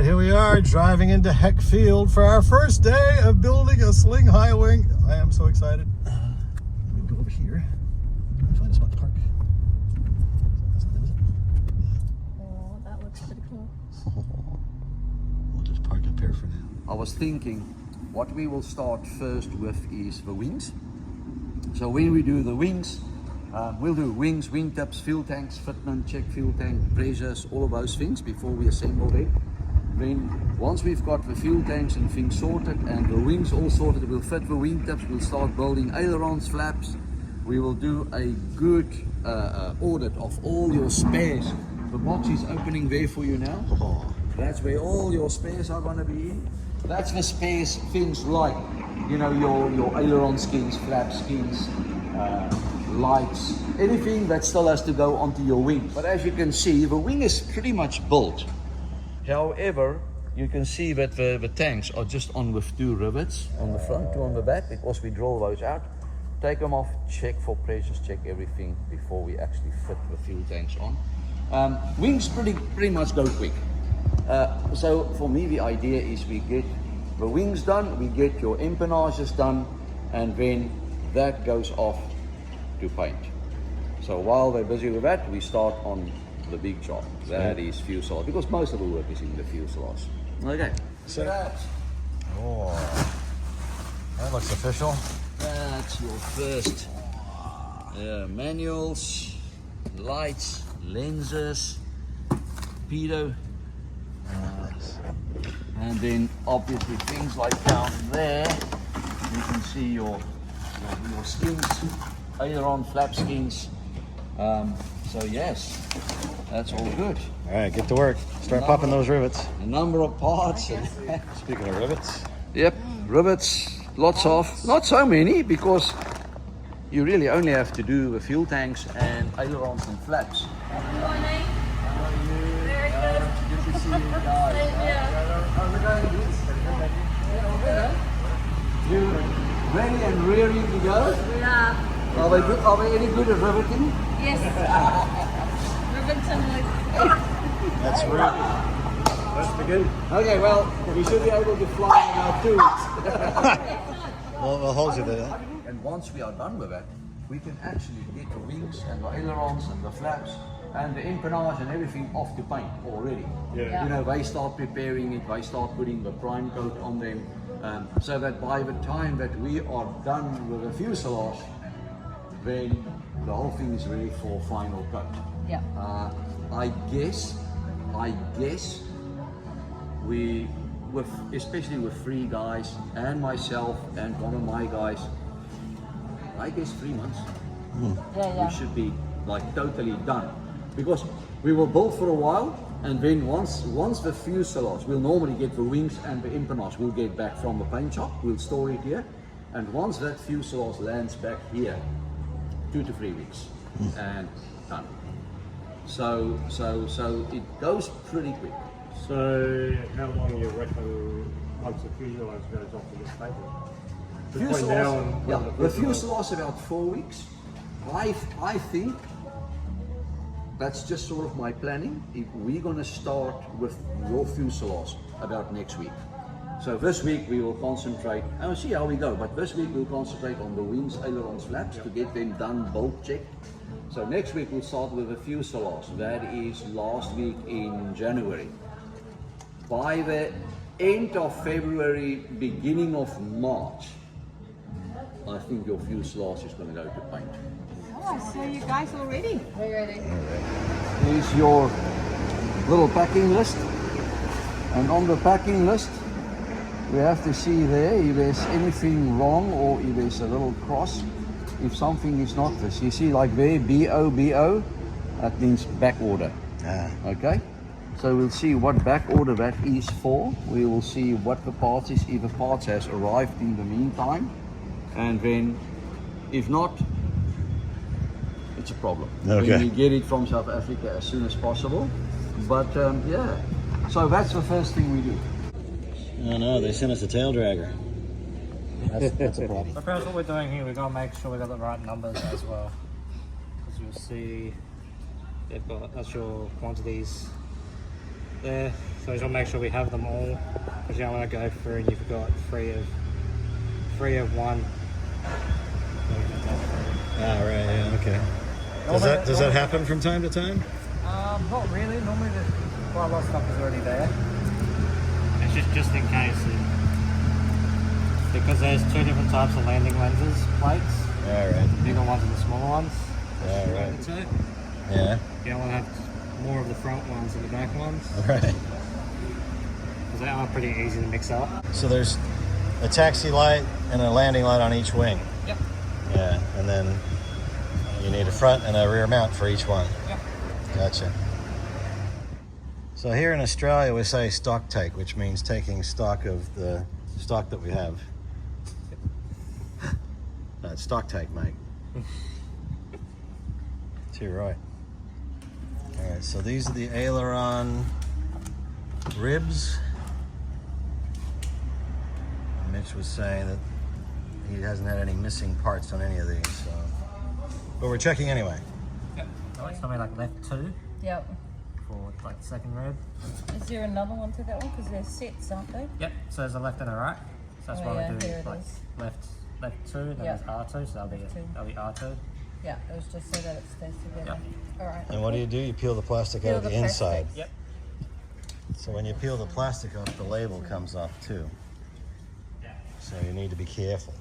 right, here we are driving into Heck Field for our first day of building a Sling High Wing. I am so excited. Let me go over here. Find a spot to park. Oh, that looks pretty cool. We'll just park up here for now. I was thinking what we will start first with is the wings. So when we do the wings, we'll do wings, wingtips, fuel tanks, fitment, check fuel tank, pressures, all of those things before we assemble them. Then once we've got the fuel tanks and things sorted and the wings all sorted, we'll fit the wingtips, we'll start building ailerons, flaps. We will do a good audit of all your spares. The box is opening there for you now. That's where all your spares are going to be in. That's the spares, things like, you know, your aileron skins, flap skins, lights, anything that still has to go onto your wing. But as you can see, the wing is pretty much built. However, you can see that the tanks are just on with 2 rivets on the front, 2 on the back, because we drill those out. Take them off, check for pressures, check everything before we actually fit the fuel tanks on. Wings pretty much go quick. So for me, the idea is we get the wings done, we get your empennages done, and then that goes off to paint. So while they're busy with that, we start on the big job. That is fuselage, because most of the work is in the fuselage. Okay, so that's, that looks official. that's your first manuals, lights, lenses, torpedo, and then obviously things like down there, you can see your skins, aileron, flap skins. So yes, that's all good. All right, get to work. Start popping those rivets. A number of parts. Speaking of rivets. Yep, rivets, lots of, not so many, because you really only have to do the fuel tanks and ailerons and flaps. Good morning. Very good. Good to see you guys. How's it going? You ready and rearing to go? Yeah. Are they any good at riveting? Yes. Ribbington with. That's right. Let's begin. Okay, well, we should be able to fly in about 2 weeks. We'll hold you there. And once we are done with that, we can actually get the wings and the ailerons and the flaps and the empennage and everything off to paint already. Yeah. You know, they start preparing it, they start putting the prime coat on them, so that by the time that we are done with the fuselage, then the whole thing is ready for final cut. Yeah. I guess we, especially with 3 guys and myself and one of my guys, I guess 3 months. Yeah. We should be like totally done, because we will build for a while, and then once the fuselage, we'll normally get the wings and the empennage, we'll get back from the paint shop, we'll store it here, and once that fuselage lands back here, 2 to 3 weeks and done. So it goes pretty quick. So how long you reckon once the fuselage goes off to get painted? Between now and Yeah, the fuselage about 4 weeks. I think that's just sort of my planning. If we're gonna start with your fuselage about next week. So this week we will concentrate, and we'll see how we go, but this week we'll concentrate on the wings, ailerons, flaps to get them done, bolt checked. So next week we'll start with the fuselage. That is last week in January. By the end of February, beginning of March, I think your fuselage is going to go to paint. Oh, so you guys all ready? We're ready. Here's your little packing list. And on the packing list, we have to see there if there's anything wrong or if there's a little cross. If something is not this, you see like there, BO, that means back order. Okay? So we'll see what back order that is for. We will see what the parts is, if the parts has arrived in the meantime. And then, if not, it's a problem. Okay. We get it from South Africa as soon as possible. But yeah, so that's the first thing we do. Oh no, they sent us a tail dragger. That's a problem. So first what we're doing here, we've got to make sure we've got the right numbers as well. As you'll see, they've got, that's your quantities there. So we just want to make sure we have them all, because you don't want to go through and you've got three of one. Ah, right, yeah, okay. Does that happen from time to time? Not really. Normally, quite a lot of stuff is already there. It's just in case, because there's two different types of landing lenses plates. All right. The bigger ones and the smaller ones. All right. The two. Yeah. You don't want to have more of the front ones than the back ones, All right. because they are pretty easy to mix up. So there's a taxi light and a landing light on each wing. Yep. Yeah, and then you need a front and a rear mount for each one. Yep. Gotcha. So here in Australia we say stock take, which means taking stock of the stock that we have. Stock take, mate. Too right. All right, so these are the aileron ribs. Mitch was saying that he hasn't had any missing parts on any of these, so. But we're checking anyway. Yep. So it's probably like left 2 Yep. for like the second rib. Is there another one to that one? Because they're sets, aren't they? Yep. So there's a left and a right. So that's Oh, why yeah, we do here it like is. left 2, then Yep. there's R2, so that'll be R2. Yeah, it was just so that it stays together. All right. And what do? You peel the plastic Peel out of the the inside. plastic. Yep. So when you peel the plastic off, the label comes off too. So you need to be careful.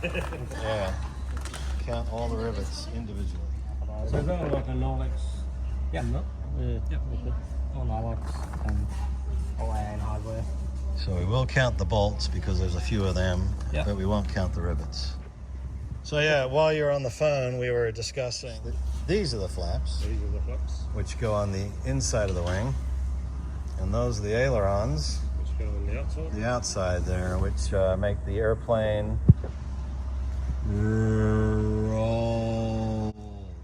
Yeah. Count all the rivets individually. So is that like a Nolex? Yep. Yep. All Nylox and all AN hardware. So we will count the bolts because there's a few of them, Yeah. but we won't count the rivets. So yeah, while you're on the phone, we were discussing these are the flaps, These are the flips, which go on the inside of the wing, and those are the ailerons, which go on the outside. the outside there, which make the airplane roll.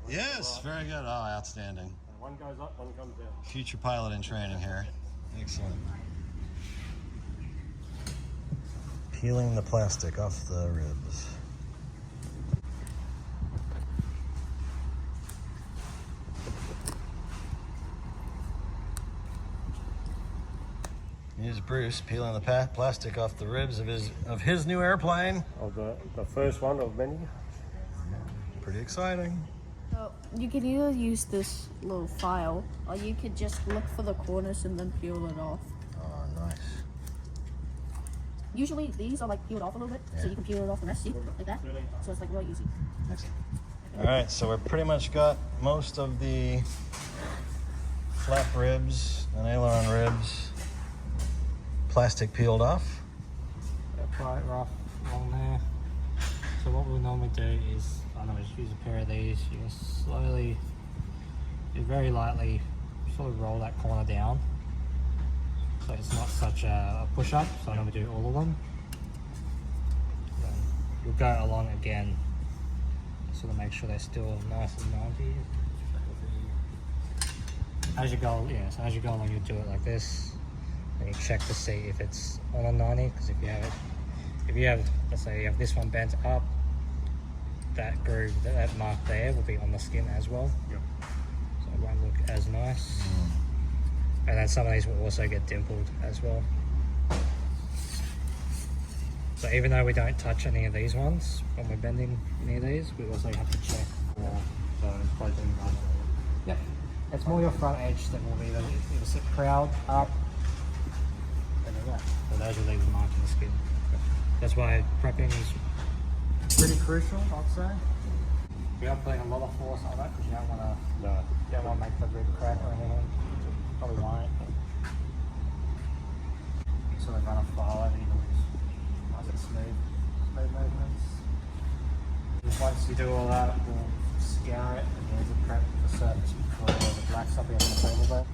Yes, very good. Oh, outstanding. One goes up, one comes down. Future pilot in training here. Excellent. Peeling the plastic off the ribs. Here's Bruce peeling the plastic off the ribs of his new airplane. Of the first one of many. Pretty exciting. So you can either use this little file, or you could just look for the corners and then peel it off. Oh, nice. Usually these are like peeled off a little bit, so Yeah. you can peel it off the rest, see, like that. So it's like really easy. Excellent. All right, so we're pretty much got most of the flap ribs and aileron ribs plastic peeled off. Quite rough along there. So what we'll normally do is, just use a pair of these. You can slowly, very lightly, sort of roll that corner down. So it's not such a push-up, so I normally do all of them. Then we'll go along again, sort of make sure they're still nice and 90. As you go, so as you go along, you do it like this. And you check to see if it's on a 90, because if you have, let's say you have this one bent up, that groove, that mark there will be on the skin as well. Yep. So it won't look as nice. And then some of these will also get dimpled as well. So even though we don't touch any of these ones when we're bending any of these, we also have to check for, Yep. It's more your front edge that will be it'll sit proud up. So those will leave a mark in the skin. That's why prepping is pretty crucial, I'd say. We are putting a lot of force on that because you don't want to make the rib crack or anything. Probably won't. You sort of run a file over it, nice and smooth movements. Once you do all that, we'll scour it and use a prep the surface before the black stuff on the table there.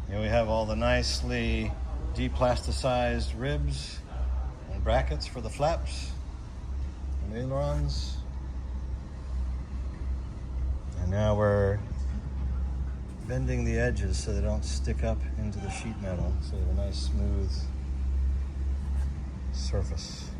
Here we have all the nicely deplasticized ribs and brackets for the flaps and ailerons. And now we're bending the edges so they don't stick up into the sheet metal, so you have a nice smooth surface.